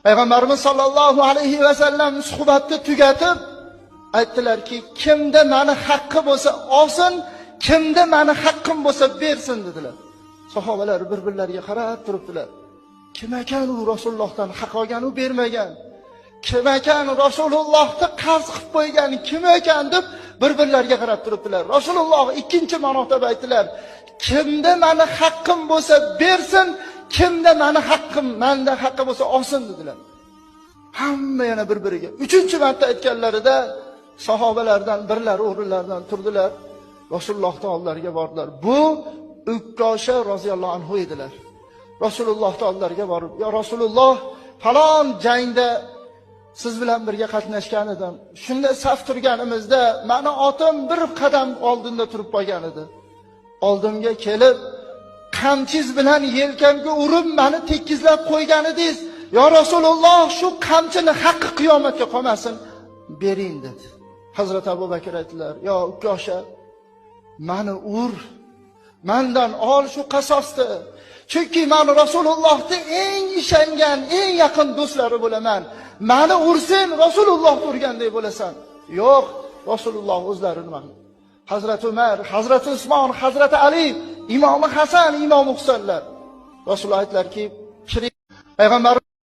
Payg'ambarimiz sollallohu alayhi va sallam suhbatni tugatib aytdilarki, kimda meni haqqi bo'lsa olsin, kimda meni haqqim bo'lsa bersin dedilar. Sahobalar bir-birlariga qarab turibdilar. Kim ekan u Rasulullohdan haq olgan, u bermagan? Kim ekan Rasulullohni qarz qilib qo'ygan, kim ekan deb bir-birlariga qarab turibdilar. Rasululloh ikkinchi marotaba aytdilar: kimda meni haqqim bo'lsa bersin, kimda meni menda haqqi bo'lsa olsin dedilar. Hamma yana bir-biriga. Uchinchi marta aytganlarida sahobalardan birlari o'rinlaridan turdilar. Rasulullohning oldilariga bordilar. Bu Ukkosha roziyallohu anhu edilar. Rasulullohning oldilariga borib, "Ya Rasululloh, falon jangda siz bilan birga qatnashgan edim. Shunda saf turganimizda meni otim bir qadam oldinda turib qolgan edi. Oldimga kelib, qamchingiz bilan yelkamga urib meni tekizlab qo'ygan edingiz. Ya Rasululloh, shu qamchini haqqi qiyomatga qolmasin, bering" dedi. Hazrat Abu Bakr aytdilar: "Ya Ukkosha, meni ur, mendan ol shu qasosni. Chunki men Rasulullohning eng ishongan, eng yaqin do'stlari bo'laman. Meni ursin, Rasululloh urgandek bo'lasan." Yo'q, Rasululloh o'zlari nima? Hazrat Umar, Hazrat Usmon, Hazrat Ali, Imom Hasan, Imom Husaynlar. Rasululloh aytdilarki, payg'ambar